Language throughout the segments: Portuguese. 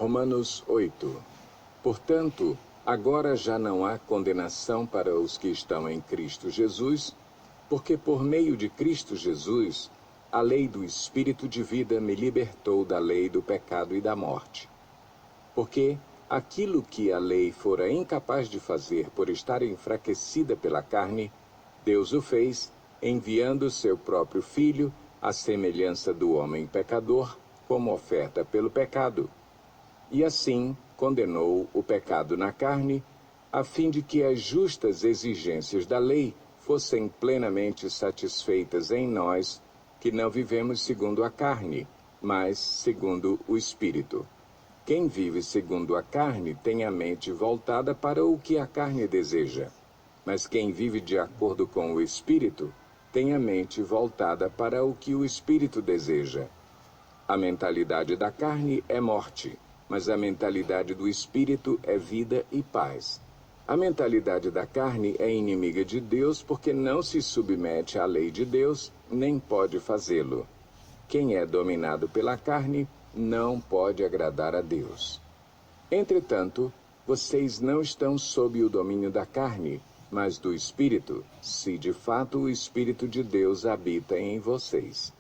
Romanos 8. Portanto, agora já não há condenação para os que estão em Cristo Jesus, porque por meio de Cristo Jesus, a lei do Espírito de vida me libertou da lei do pecado e da morte. Porque aquilo que a lei fora incapaz de fazer por estar enfraquecida pela carne, Deus o fez, enviando seu próprio Filho, à semelhança do homem pecador, como oferta pelo pecado. E assim condenou o pecado na carne, a fim de que as justas exigências da lei fossem plenamente satisfeitas em nós, que não vivemos segundo a carne, mas segundo o Espírito. Quem vive segundo a carne tem a mente voltada para o que a carne deseja, mas quem vive de acordo com o Espírito tem a mente voltada para o que o Espírito deseja. A mentalidade da carne é morte, mas a mentalidade do Espírito é vida e paz. A mentalidade da carne é inimiga de Deus porque não se submete à lei de Deus, nem pode fazê-lo. Quem é dominado pela carne não pode agradar a Deus. Entretanto, vocês não estão sob o domínio da carne, mas do Espírito, se de fato o Espírito de Deus habita em vocês.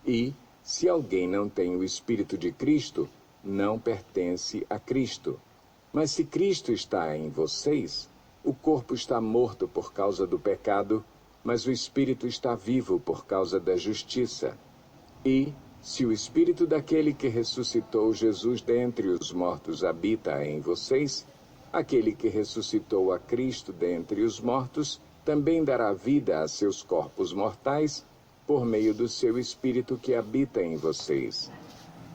E, se alguém não tem o Espírito de Cristo, não pertence a Cristo. Mas se Cristo está em vocês, o corpo está morto por causa do pecado, mas o Espírito está vivo por causa da justiça. E, se o Espírito daquele que ressuscitou Jesus dentre os mortos habita em vocês, aquele que ressuscitou a Cristo dentre os mortos também dará vida a seus corpos mortais, por meio do seu Espírito que habita em vocês.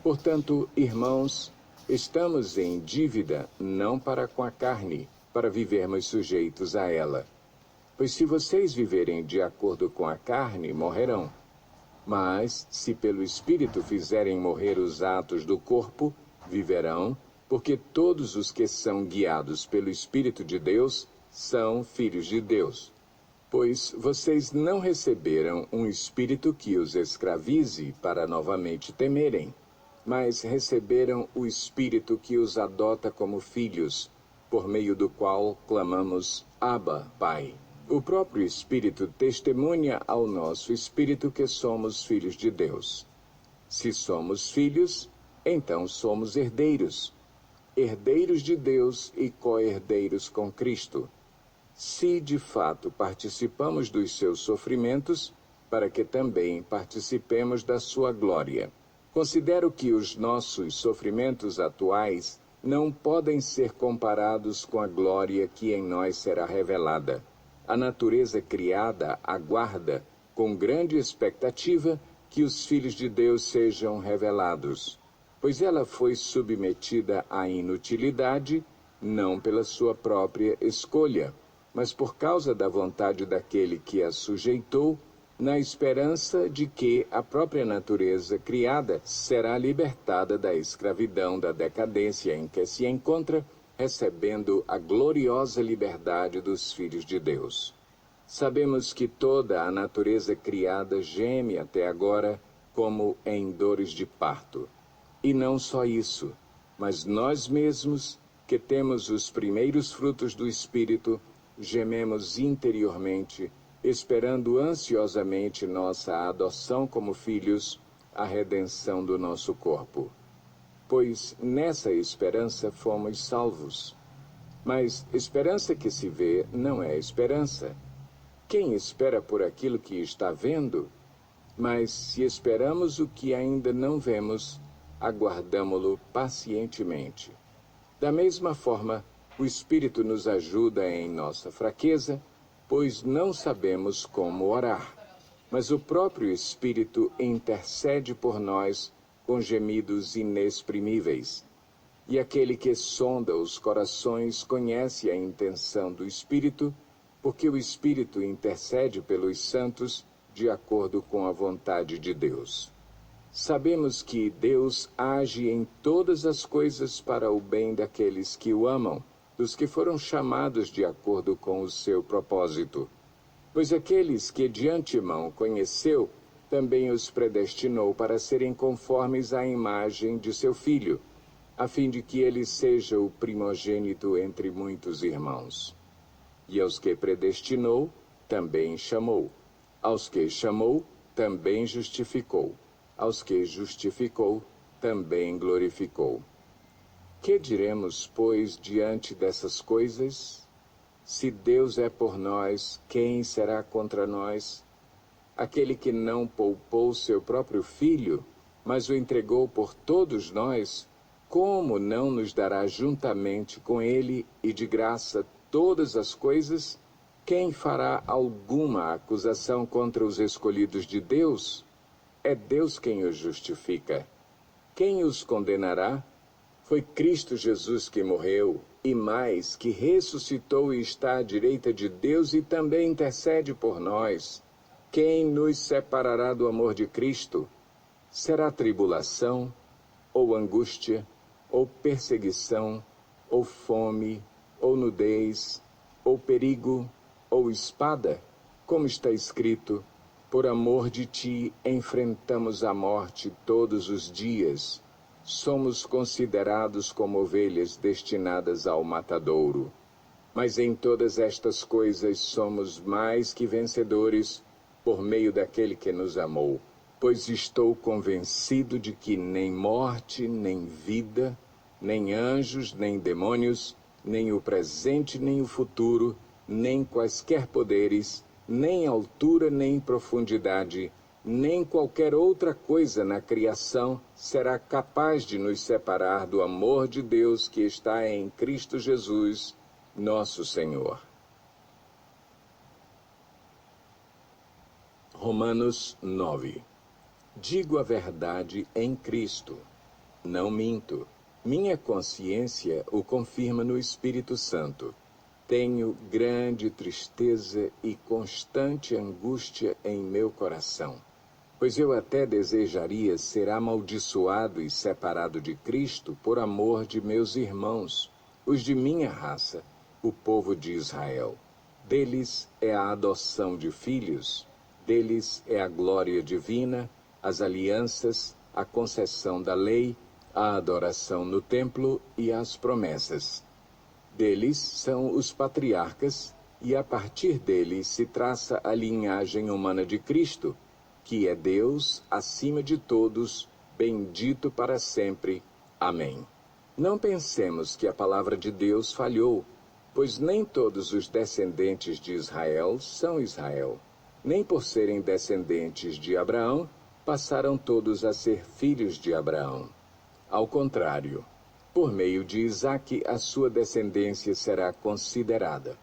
Portanto, irmãos, estamos em dívida não para com a carne, para vivermos sujeitos a ela. Pois se vocês viverem de acordo com a carne, morrerão. Mas, se pelo Espírito fizerem morrer os atos do corpo, viverão, porque todos os que são guiados pelo Espírito de Deus são filhos de Deus. Pois vocês não receberam um espírito que os escravize para novamente temerem, mas receberam o Espírito que os adota como filhos, por meio do qual clamamos, Abba, Pai. O próprio Espírito testemunha ao nosso espírito que somos filhos de Deus. Se somos filhos, então somos herdeiros, herdeiros de Deus e co-herdeiros com Cristo. Se de fato participamos dos seus sofrimentos, para que também participemos da sua glória. Considero que os nossos sofrimentos atuais não podem ser comparados com a glória que em nós será revelada. A natureza criada aguarda, com grande expectativa, que os filhos de Deus sejam revelados, pois ela foi submetida à inutilidade, não pela sua própria escolha, mas por causa da vontade daquele que a sujeitou, na esperança de que a própria natureza criada será libertada da escravidão da decadência em que se encontra, recebendo a gloriosa liberdade dos filhos de Deus. Sabemos que toda a natureza criada geme até agora como em dores de parto. E não só isso, mas nós mesmos, que temos os primeiros frutos do Espírito, gememos interiormente, esperando ansiosamente nossa adoção como filhos, a redenção do nosso corpo. Pois nessa esperança fomos salvos. Mas esperança que se vê não é esperança. Quem espera por aquilo que está vendo? Mas se esperamos o que ainda não vemos, aguardamo-lo pacientemente. Da mesma forma, o Espírito nos ajuda em nossa fraqueza, pois não sabemos como orar. Mas o próprio Espírito intercede por nós com gemidos inexprimíveis. E aquele que sonda os corações conhece a intenção do Espírito, porque o Espírito intercede pelos santos de acordo com a vontade de Deus. Sabemos que Deus age em todas as coisas para o bem daqueles que o amam, dos que foram chamados de acordo com o seu propósito. Pois aqueles que de antemão conheceu, também os predestinou para serem conformes à imagem de seu Filho, a fim de que ele seja o primogênito entre muitos irmãos. E aos que predestinou, também chamou. Aos que chamou, também justificou. Aos que justificou, também glorificou. Que diremos, pois, diante dessas coisas? Se Deus é por nós, quem será contra nós? Aquele que não poupou seu próprio filho, mas o entregou por todos nós, como não nos dará juntamente com ele e de graça todas as coisas? Quem fará alguma acusação contra os escolhidos de Deus? É Deus quem os justifica. Quem os condenará? Foi Cristo Jesus que morreu, e mais, que ressuscitou e está à direita de Deus e também intercede por nós. Quem nos separará do amor de Cristo? Será tribulação, ou angústia, ou perseguição, ou fome, ou nudez, ou perigo, ou espada? Como está escrito, por amor de ti enfrentamos a morte todos os dias. Somos considerados como ovelhas destinadas ao matadouro. Mas em todas estas coisas somos mais que vencedores por meio daquele que nos amou. Pois estou convencido de que nem morte, nem vida, nem anjos, nem demônios, nem o presente, nem o futuro, nem quaisquer poderes, nem altura, nem profundidade, nem qualquer outra coisa na criação será capaz de nos separar do amor de Deus que está em Cristo Jesus, nosso Senhor. Romanos 9. Digo a verdade em Cristo. Não minto. Minha consciência o confirma no Espírito Santo. Tenho grande tristeza e constante angústia em meu coração, pois eu até desejaria ser amaldiçoado e separado de Cristo por amor de meus irmãos, os de minha raça, o povo de Israel. Deles é a adoção de filhos, deles é a glória divina, as alianças, a concessão da lei, a adoração no templo e as promessas. Deles são os patriarcas, e a partir deles se traça a linhagem humana de Cristo, que é Deus acima de todos, bendito para sempre. Amém. Não pensemos que a palavra de Deus falhou, pois nem todos os descendentes de Israel são Israel. Nem por serem descendentes de Abraão, passaram todos a ser filhos de Abraão. Ao contrário, por meio de Isaque, a sua descendência será considerada.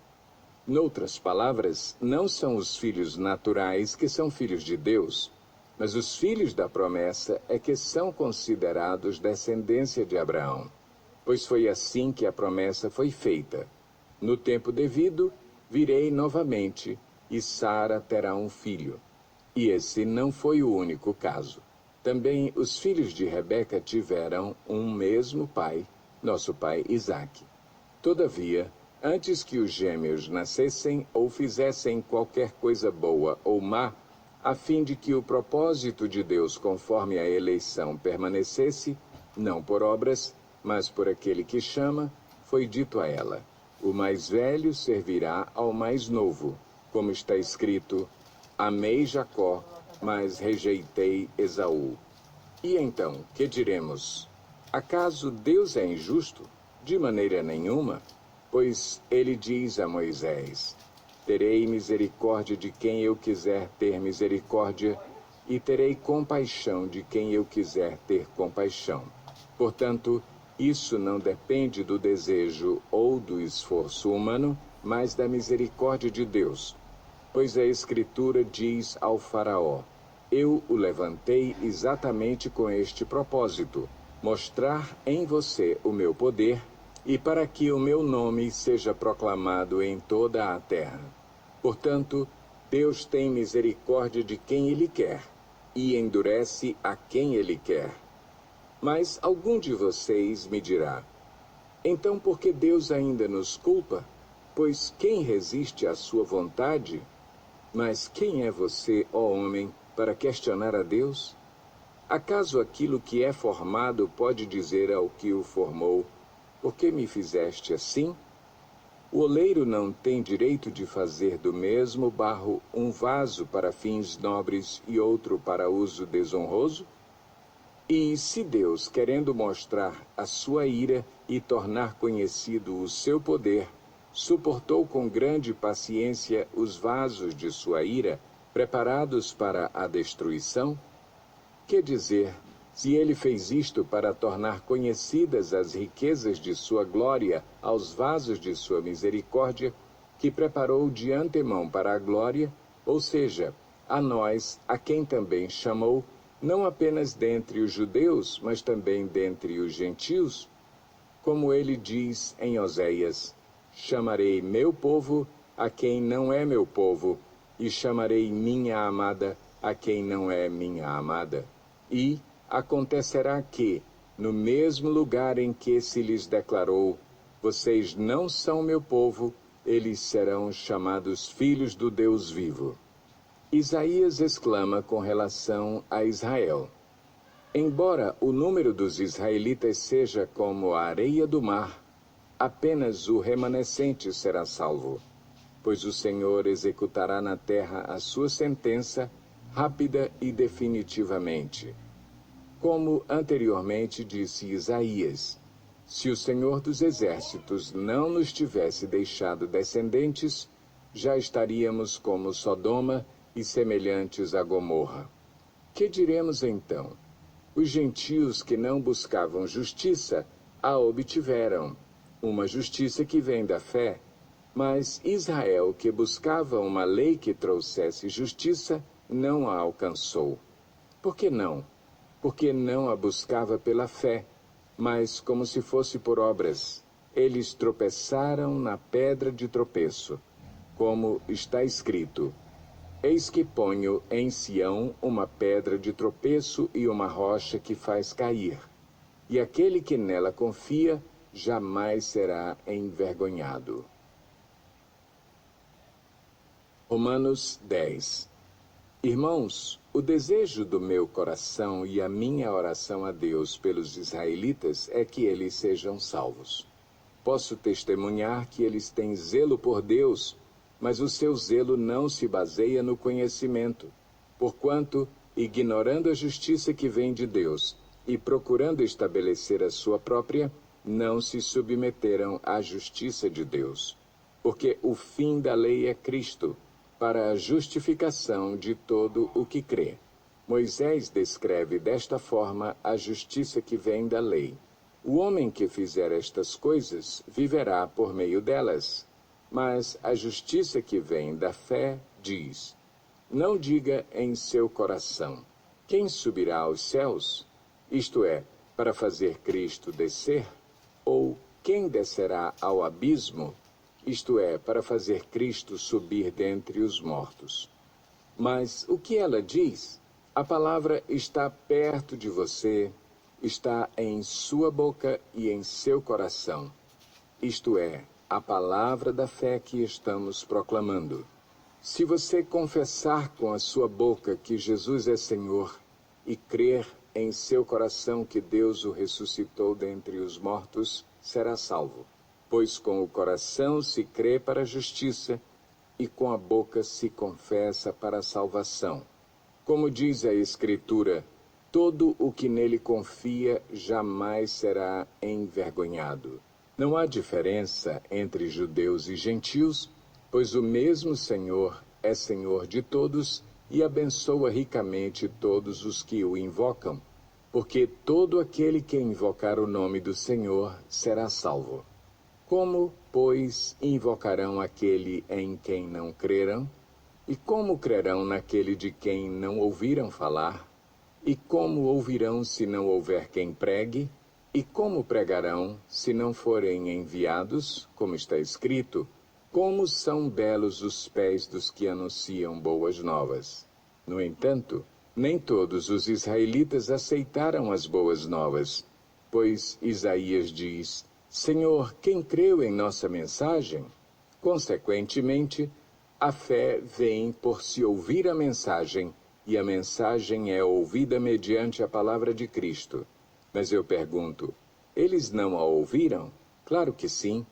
Noutras palavras, não são os filhos naturais que são filhos de Deus, mas os filhos da promessa é que são considerados descendência de Abraão, pois foi assim que a promessa foi feita. No tempo devido, virei novamente, e Sara terá um filho. E esse não foi o único caso. Também os filhos de Rebeca tiveram um mesmo pai, nosso pai Isaque. Todavia, antes que os gêmeos nascessem ou fizessem qualquer coisa boa ou má, a fim de que o propósito de Deus conforme a eleição permanecesse, não por obras, mas por aquele que chama, foi dito a ela: o mais velho servirá ao mais novo, como está escrito: amei Jacó, mas rejeitei Esaú. E então, que diremos? Acaso Deus é injusto? De maneira nenhuma, pois ele diz a Moisés: terei misericórdia de quem eu quiser ter misericórdia, e terei compaixão de quem eu quiser ter compaixão. Portanto, isso não depende do desejo ou do esforço humano, mas da misericórdia de Deus. Pois a Escritura diz ao Faraó: eu o levantei exatamente com este propósito, mostrar em você o meu poder, e para que o meu nome seja proclamado em toda a terra. Portanto, Deus tem misericórdia de quem Ele quer, e endurece a quem Ele quer. Mas algum de vocês me dirá: então por que Deus ainda nos culpa? Pois quem resiste à sua vontade? Mas quem é você, ó homem, para questionar a Deus? Acaso aquilo que é formado pode dizer ao que o formou: por que me fizeste assim? O oleiro não tem direito de fazer do mesmo barro um vaso para fins nobres e outro para uso desonroso? E se Deus, querendo mostrar a sua ira e tornar conhecido o seu poder, suportou com grande paciência os vasos de sua ira, preparados para a destruição? Que dizer, se ele fez isto para tornar conhecidas as riquezas de sua glória aos vasos de sua misericórdia, que preparou de antemão para a glória, ou seja, a nós, a quem também chamou, não apenas dentre os judeus, mas também dentre os gentios? Como ele diz em Oséias: chamarei meu povo a quem não é meu povo, e chamarei minha amada a quem não é minha amada. E acontecerá que, no mesmo lugar em que se lhes declarou: vocês não são meu povo, eles serão chamados filhos do Deus vivo. Isaías exclama com relação a Israel: embora o número dos israelitas seja como a areia do mar, apenas o remanescente será salvo, pois o Senhor executará na terra a sua sentença, rápida e definitivamente. Como anteriormente disse Isaías: se o Senhor dos Exércitos não nos tivesse deixado descendentes, já estaríamos como Sodoma e semelhantes a Gomorra. Que diremos então? Os gentios que não buscavam justiça a obtiveram, uma justiça que vem da fé, mas Israel, que buscava uma lei que trouxesse justiça, não a alcançou. Por que não? Porque não a buscava pela fé, mas como se fosse por obras. Eles tropeçaram na pedra de tropeço, como está escrito: eis que ponho em Sião uma pedra de tropeço e uma rocha que faz cair, e aquele que nela confia jamais será envergonhado. Romanos 10. Irmãos, o desejo do meu coração e a minha oração a Deus pelos israelitas é que eles sejam salvos. Posso testemunhar que eles têm zelo por Deus, mas o seu zelo não se baseia no conhecimento, porquanto, ignorando a justiça que vem de Deus e procurando estabelecer a sua própria, não se submeteram à justiça de Deus. Porque o fim da lei é Cristo, para a justificação de todo o que crê. Moisés descreve desta forma a justiça que vem da lei. O homem que fizer estas coisas viverá por meio delas. Mas a justiça que vem da fé diz: não diga em seu coração: quem subirá aos céus? Isto é, para fazer Cristo descer? Ou quem descerá ao abismo? Isto é, para fazer Cristo subir dentre os mortos. Mas o que ela diz? A palavra está perto de você, está em sua boca e em seu coração. Isto é, a palavra da fé que estamos proclamando. Se você confessar com a sua boca que Jesus é Senhor e crer em seu coração que Deus o ressuscitou dentre os mortos, será salvo. Pois com o coração se crê para a justiça e com a boca se confessa para a salvação. Como diz a Escritura, todo o que nele confia jamais será envergonhado. Não há diferença entre judeus e gentios, pois o mesmo Senhor é Senhor de todos e abençoa ricamente todos os que o invocam, porque todo aquele que invocar o nome do Senhor será salvo. Como, pois, invocarão aquele em quem não creram? E como crerão naquele de quem não ouviram falar? E como ouvirão se não houver quem pregue? E como pregarão se não forem enviados? Como está escrito: como são belos os pés dos que anunciam boas novas. No entanto, nem todos os israelitas aceitaram as boas novas, pois Isaías diz: Senhor, quem creu em nossa mensagem? Consequentemente, a fé vem por se ouvir a mensagem, e a mensagem é ouvida mediante a palavra de Cristo. Mas eu pergunto, eles não a ouviram? Claro que sim.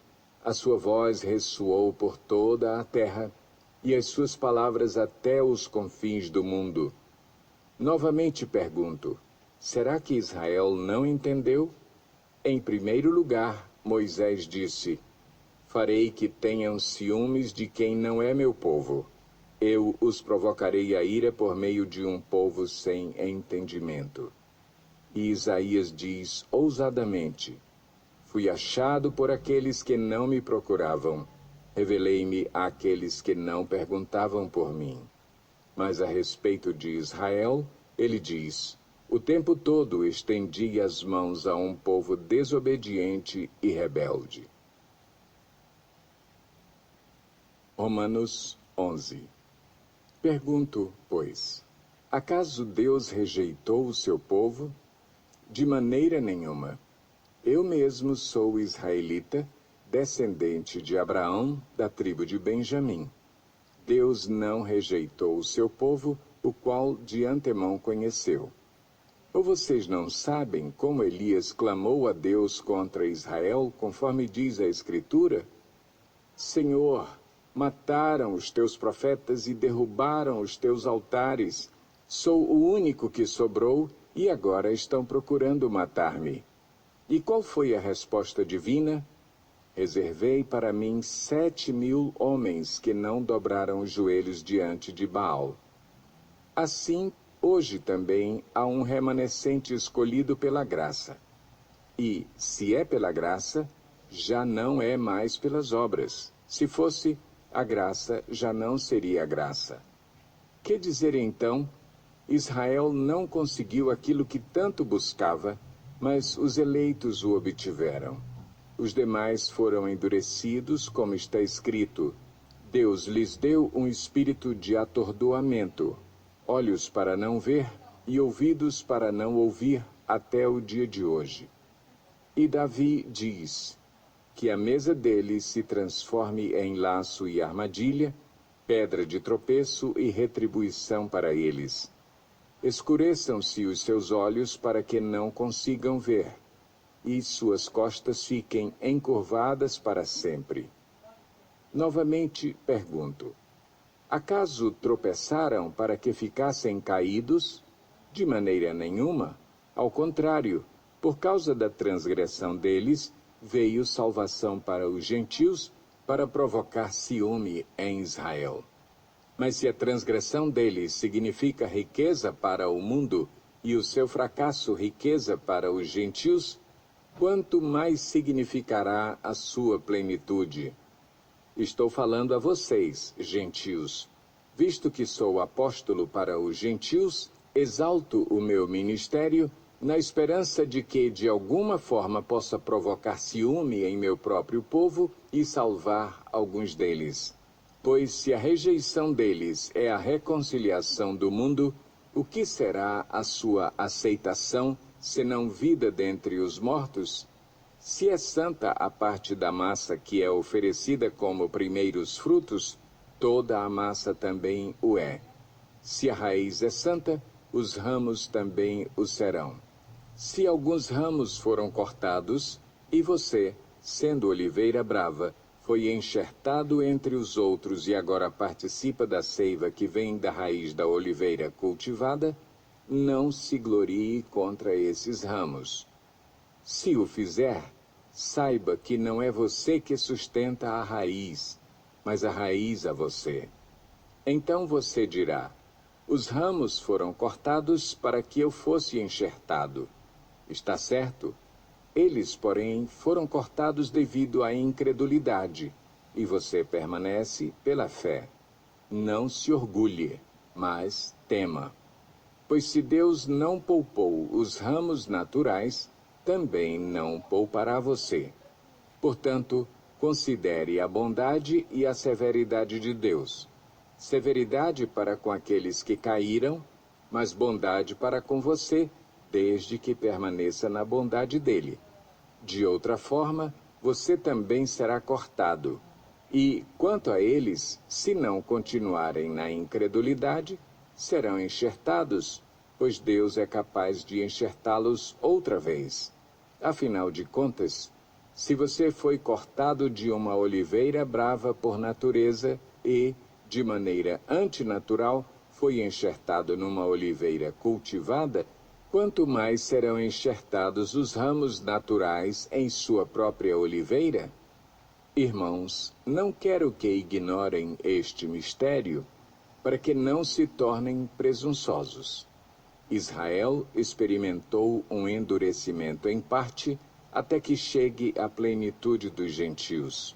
A sua voz ressoou por toda a terra, e as suas palavras até os confins do mundo. Novamente pergunto, será que Israel não entendeu? Em primeiro lugar, Moisés disse, farei que tenham ciúmes de quem não é meu povo. Eu os provocarei a ira por meio de um povo sem entendimento. E Isaías diz ousadamente, fui achado por aqueles que não me procuravam. Revelei-me àqueles que não perguntavam por mim. Mas a respeito de Israel, ele diz, o tempo todo estendi as mãos a um povo desobediente e rebelde. Romanos 11. Pergunto, pois, acaso Deus rejeitou o seu povo? De maneira nenhuma. Eu mesmo sou israelita, descendente de Abraão, da tribo de Benjamim. Deus não rejeitou o seu povo, o qual de antemão conheceu. Ou vocês não sabem como Elias clamou a Deus contra Israel, conforme diz a Escritura? Senhor, mataram os teus profetas e derrubaram os teus altares. Sou o único que sobrou e agora estão procurando matar-me. E qual foi a resposta divina? Reservei para mim 7.000 homens que não dobraram os joelhos diante de Baal. Assim, hoje também há um remanescente escolhido pela graça. E, se é pela graça, já não é mais pelas obras. Se fosse, a graça já não seria graça. Que dizer então? Israel não conseguiu aquilo que tanto buscava, mas os eleitos o obtiveram. Os demais foram endurecidos, como está escrito. Deus lhes deu um espírito de atordoamento, olhos para não ver e ouvidos para não ouvir até o dia de hoje. E Davi diz que a mesa deles se transforme em laço e armadilha, pedra de tropeço e retribuição para eles. Escureçam-se os seus olhos para que não consigam ver, e suas costas fiquem encurvadas para sempre. Novamente pergunto, acaso tropeçaram para que ficassem caídos? De maneira nenhuma. Ao contrário, por causa da transgressão deles, veio salvação para os gentios, para provocar ciúme em Israel. Mas se a transgressão deles significa riqueza para o mundo, e o seu fracasso riqueza para os gentios, quanto mais significará a sua plenitude? Estou falando a vocês, gentios. Visto que sou apóstolo para os gentios, exalto o meu ministério na esperança de que, de alguma forma, possa provocar ciúme em meu próprio povo e salvar alguns deles. Pois se a rejeição deles é a reconciliação do mundo, o que será a sua aceitação, senão vida dentre os mortos? Se é santa a parte da massa que é oferecida como primeiros frutos, toda a massa também o é. Se a raiz é santa, os ramos também o serão. Se alguns ramos foram cortados, e você, sendo oliveira brava, foi enxertado entre os outros e agora participa da seiva que vem da raiz da oliveira cultivada, não se glorie contra esses ramos. Se o fizer, saiba que não é você que sustenta a raiz, mas a raiz a você. Então você dirá, os ramos foram cortados para que eu fosse enxertado. Está certo? Eles, porém, foram cortados devido à incredulidade, e você permanece pela fé. Não se orgulhe, mas tema. Pois se Deus não poupou os ramos naturais, também não poupará você. Portanto, considere a bondade e a severidade de Deus. Severidade para com aqueles que caíram, mas bondade para com você, desde que permaneça na bondade dele. De outra forma, você também será cortado. E, quanto a eles, se não continuarem na incredulidade, serão enxertados, pois Deus é capaz de enxertá-los outra vez. Afinal de contas, se você foi cortado de uma oliveira brava por natureza e, de maneira antinatural, foi enxertado numa oliveira cultivada, quanto mais serão enxertados os ramos naturais em sua própria oliveira? Irmãos, não quero que ignorem este mistério, para que não se tornem presunçosos. Israel experimentou um endurecimento em parte, até que chegue à plenitude dos gentios.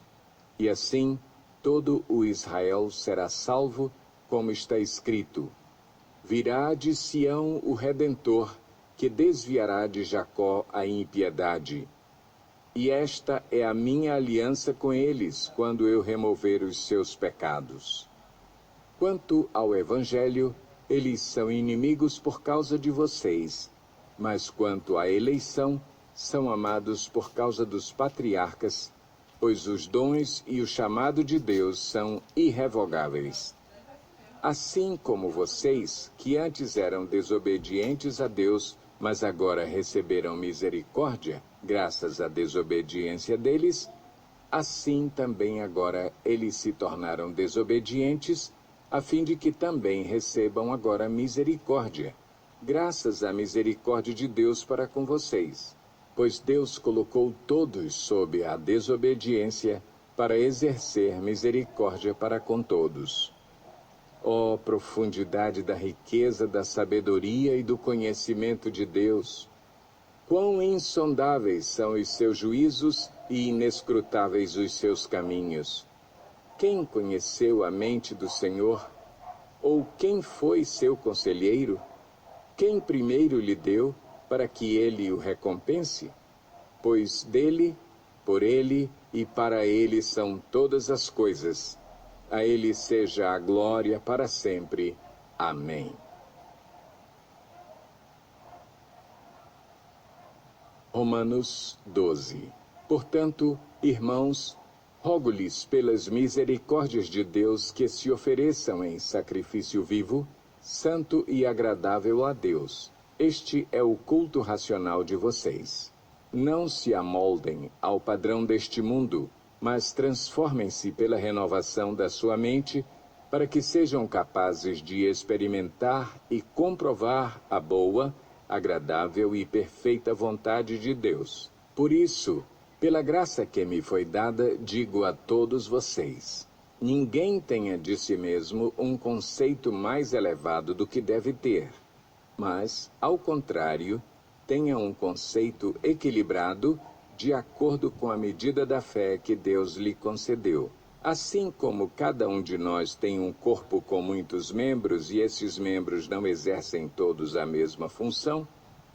E assim, todo o Israel será salvo, como está escrito: virá de Sião o Redentor, que desviará de Jacó a impiedade. E esta é a minha aliança com eles, quando eu remover os seus pecados. Quanto ao Evangelho, eles são inimigos por causa de vocês, mas quanto à eleição, são amados por causa dos patriarcas, pois os dons e o chamado de Deus são irrevogáveis. Assim como vocês, que antes eram desobedientes a Deus, mas agora receberam misericórdia, graças à desobediência deles, assim também agora eles se tornaram desobedientes, a fim de que também recebam agora misericórdia, graças à misericórdia de Deus para com vocês. Pois Deus colocou todos sob a desobediência para exercer misericórdia para com todos. Ó profundidade da riqueza, da sabedoria e do conhecimento de Deus! Quão insondáveis são os seus juízos e inescrutáveis os seus caminhos! Quem conheceu a mente do Senhor? Ou quem foi seu conselheiro? Quem primeiro lhe deu, para que ele o recompense? Pois dele, por ele e para ele são todas as coisas. A ele seja a glória para sempre. Amém. Romanos 12. Portanto, irmãos, rogo-lhes pelas misericórdias de Deus que se ofereçam em sacrifício vivo, santo e agradável a Deus. Este é o culto racional de vocês. Não se amoldem ao padrão deste mundo, mas transformem-se pela renovação da sua mente, para que sejam capazes de experimentar e comprovar a boa, agradável e perfeita vontade de Deus. Por isso, pela graça que me foi dada, digo a todos vocês: ninguém tenha de si mesmo um conceito mais elevado do que deve ter, mas, ao contrário, tenha um conceito equilibrado de acordo com a medida da fé que Deus lhe concedeu. Assim como cada um de nós tem um corpo com muitos membros e esses membros não exercem todos a mesma função,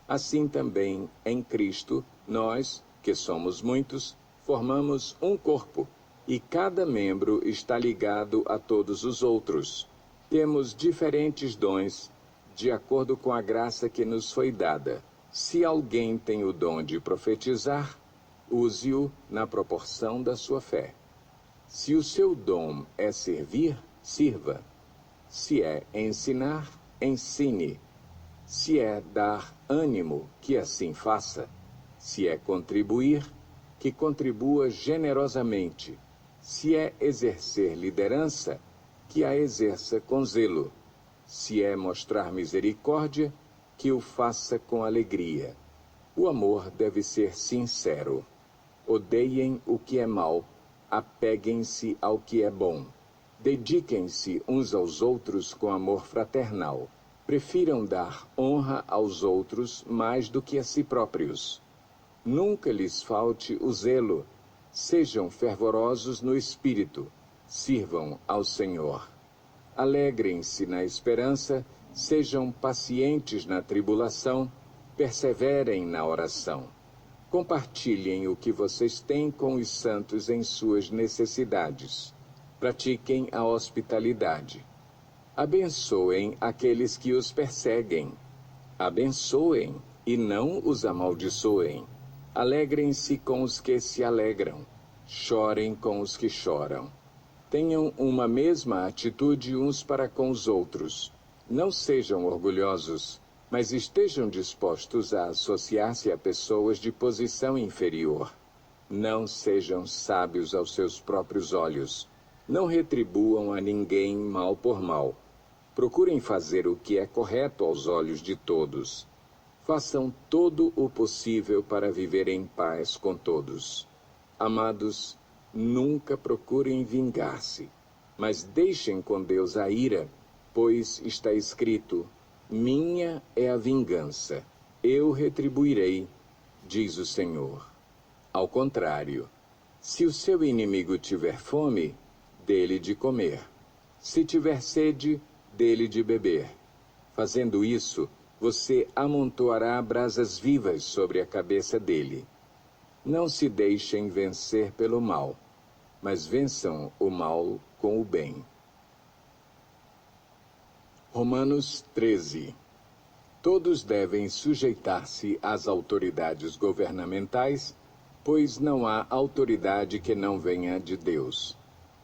assim também, em Cristo, nós, que somos muitos, formamos um corpo, e cada membro está ligado a todos os outros. Temos diferentes dons, de acordo com a graça que nos foi dada. Se alguém tem o dom de profetizar, use-o na proporção da sua fé. Se o seu dom é servir, sirva. Se é ensinar, ensine. Se é dar ânimo, que assim faça. Se é contribuir, que contribua generosamente. Se é exercer liderança, que a exerça com zelo. Se é mostrar misericórdia, que o faça com alegria. O amor deve ser sincero. Odeiem o que é mal, apeguem-se ao que é bom. Dediquem-se uns aos outros com amor fraternal. Prefiram dar honra aos outros mais do que a si próprios. Nunca lhes falte o zelo. Sejam fervorosos no espírito. Sirvam ao Senhor. Alegrem-se na esperança, sejam pacientes na tribulação, perseverem na oração. Compartilhem o que vocês têm com os santos em suas necessidades. Pratiquem a hospitalidade. Abençoem aqueles que os perseguem. Abençoem e não os amaldiçoem. Alegrem-se com os que se alegram. Chorem com os que choram. Tenham uma mesma atitude uns para com os outros. Não sejam orgulhosos, mas estejam dispostos a associar-se a pessoas de posição inferior. Não sejam sábios aos seus próprios olhos. Não retribuam a ninguém mal por mal. Procurem fazer o que é correto aos olhos de todos. Façam todo o possível para viver em paz com todos. Amados, nunca procurem vingar-se, mas deixem com Deus a ira, pois está escrito: minha é a vingança, eu retribuirei, diz o Senhor. Ao contrário, se o seu inimigo tiver fome, dê-lhe de comer. Se tiver sede, dê-lhe de beber. Fazendo isso, você amontoará brasas vivas sobre a cabeça dele. Não se deixem vencer pelo mal, mas vençam o mal com o bem. Romanos 13. Todos devem sujeitar-se às autoridades governamentais, pois não há autoridade que não venha de Deus.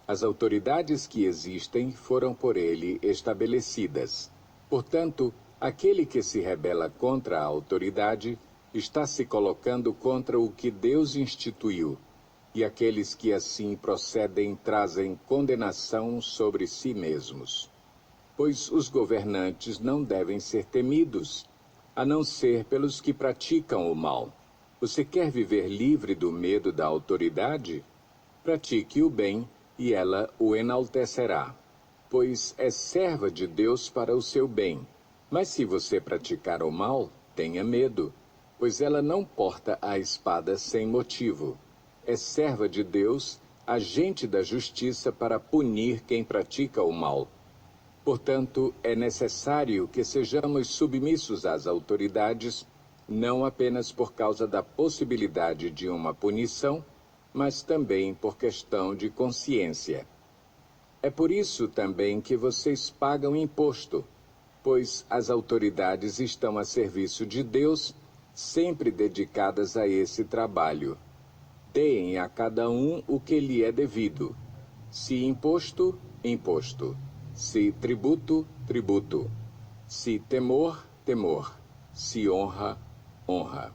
As autoridades que existem foram por ele estabelecidas. Portanto, aquele que se rebela contra a autoridade está se colocando contra o que Deus instituiu, e aqueles que assim procedem trazem condenação sobre si mesmos. Pois os governantes não devem ser temidos, a não ser pelos que praticam o mal. Você quer viver livre do medo da autoridade? Pratique o bem, e ela o enaltecerá, pois é serva de Deus para o seu bem. Mas se você praticar o mal, tenha medo, pois ela não porta a espada sem motivo. É serva de Deus, agente da justiça para punir quem pratica o mal. Portanto, é necessário que sejamos submissos às autoridades, não apenas por causa da possibilidade de uma punição, mas também por questão de consciência. É por isso também que vocês pagam imposto, pois as autoridades estão a serviço de Deus, sempre dedicadas a esse trabalho. Deem a cada um o que lhe é devido. Se imposto, imposto. Se tributo, tributo. Se temor, temor. Se honra, honra.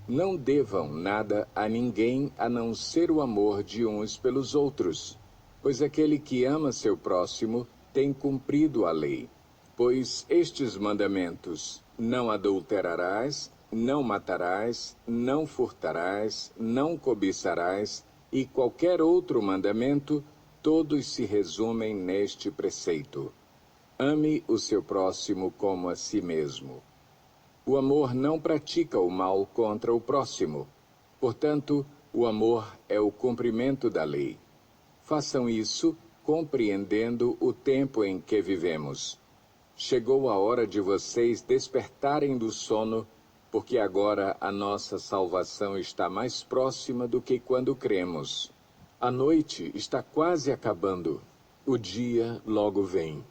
Não devam nada a ninguém a não ser o amor de uns pelos outros, pois aquele que ama seu próximo tem cumprido a lei. Pois estes mandamentos: não adulterarás, não matarás, não furtarás, não cobiçarás, e qualquer outro mandamento, todos se resumem neste preceito: ame o seu próximo como a si mesmo. O amor não pratica o mal contra o próximo. Portanto, o amor é o cumprimento da lei. Façam isso compreendendo o tempo em que vivemos. Chegou a hora de vocês despertarem do sono, porque agora a nossa salvação está mais próxima do que quando cremos. A noite está quase acabando. O dia logo vem.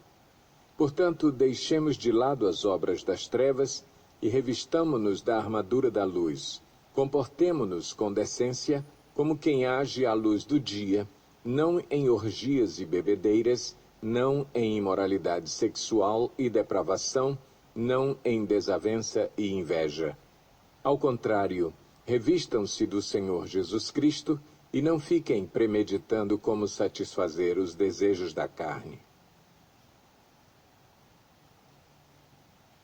Portanto, deixemos de lado as obras das trevas e revistamo-nos da armadura da luz. Comportemo-nos com decência, como quem age à luz do dia, não em orgias e bebedeiras, não em imoralidade sexual e depravação, não em desavença e inveja. Ao contrário, revistam-se do Senhor Jesus Cristo e não fiquem premeditando como satisfazer os desejos da carne.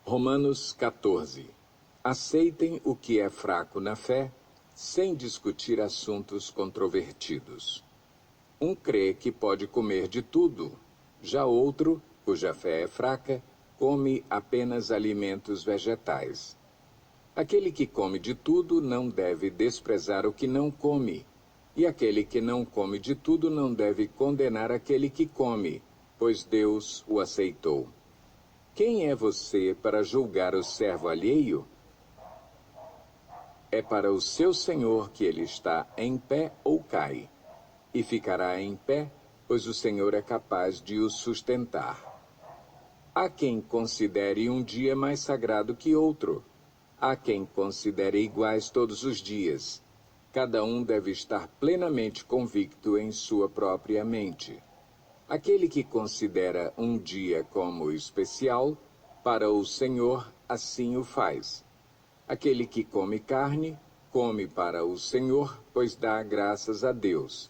Romanos 14. Aceitem o que é fraco na fé, sem discutir assuntos controvertidos. Um crê que pode comer de tudo, já outro, cuja fé é fraca, come apenas alimentos vegetais. Aquele que come de tudo não deve desprezar o que não come, e aquele que não come de tudo não deve condenar aquele que come, pois Deus o aceitou. Quem é você para julgar o servo alheio? É para o seu Senhor que ele está em pé ou cai, e ficará em pé, pois o Senhor é capaz de o sustentar. Há quem considere um dia mais sagrado que outro. Há quem considere iguais todos os dias. Cada um deve estar plenamente convicto em sua própria mente. Aquele que considera um dia como especial, para o Senhor assim o faz. Aquele que come carne, come para o Senhor, pois dá graças a Deus.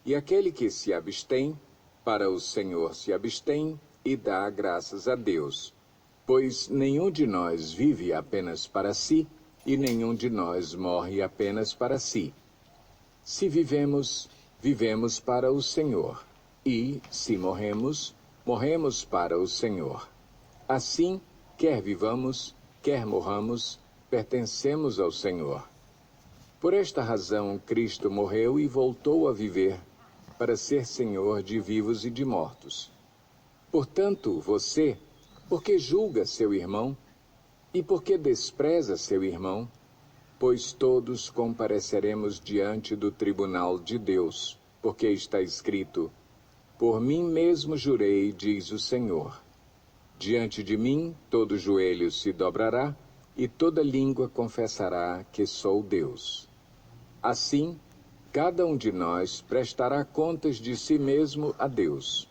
E aquele que se abstém, para o Senhor se abstém e dá graças a Deus. Pois nenhum de nós vive apenas para si, e nenhum de nós morre apenas para si. Se vivemos, vivemos para o Senhor, e, se morremos, morremos para o Senhor. Assim, quer vivamos, quer morramos, pertencemos ao Senhor. Por esta razão, Cristo morreu e voltou a viver, para ser Senhor de vivos e de mortos. Portanto, você, por que julga seu irmão? E por que despreza seu irmão? Pois todos compareceremos diante do tribunal de Deus, porque está escrito: por mim mesmo jurei, diz o Senhor. Diante de mim todo joelho se dobrará, e toda língua confessará que sou Deus. Assim, cada um de nós prestará contas de si mesmo a Deus.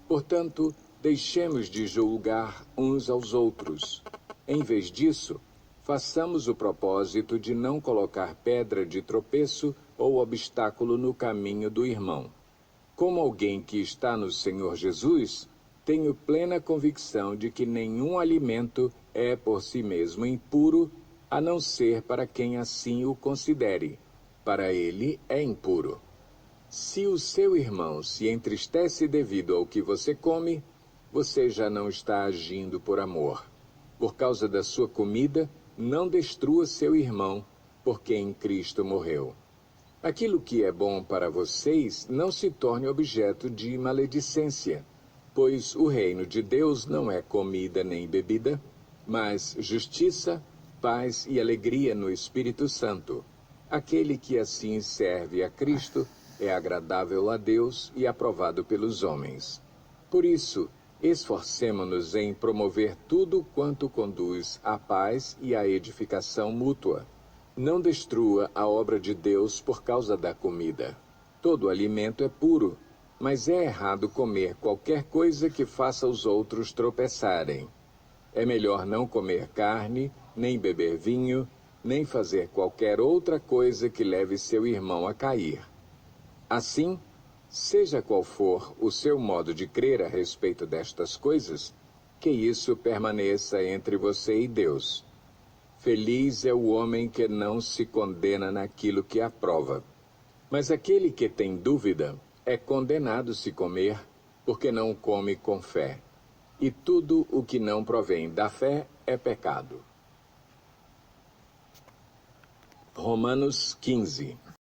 Portanto, deixemos de julgar uns aos outros. Em vez disso, façamos o propósito de não colocar pedra de tropeço ou obstáculo no caminho do irmão. Como alguém que está no Senhor Jesus, tenho plena convicção de que nenhum alimento é por si mesmo impuro, a não ser para quem assim o considere. Para ele é impuro. Se o seu irmão se entristece devido ao que você come, você já não está agindo por amor. Por causa da sua comida, não destrua seu irmão, por quem Cristo morreu. Aquilo que é bom para vocês não se torne objeto de maledicência, pois o reino de Deus não é comida nem bebida, mas justiça, paz e alegria no Espírito Santo. Aquele que assim serve a Cristo é agradável a Deus e aprovado pelos homens. Por isso, esforcemo-nos em promover tudo quanto conduz à paz e à edificação mútua. Não destrua a obra de Deus por causa da comida. Todo alimento é puro, mas é errado comer qualquer coisa que faça os outros tropeçarem. É melhor não comer carne, nem beber vinho, nem fazer qualquer outra coisa que leve seu irmão a cair. Assim, seja qual for o seu modo de crer a respeito destas coisas, que isso permaneça entre você e Deus. Feliz é o homem que não se condena naquilo que aprova. Mas aquele que tem dúvida é condenado se comer, porque não come com fé. E tudo o que não provém da fé é pecado. Romanos 15.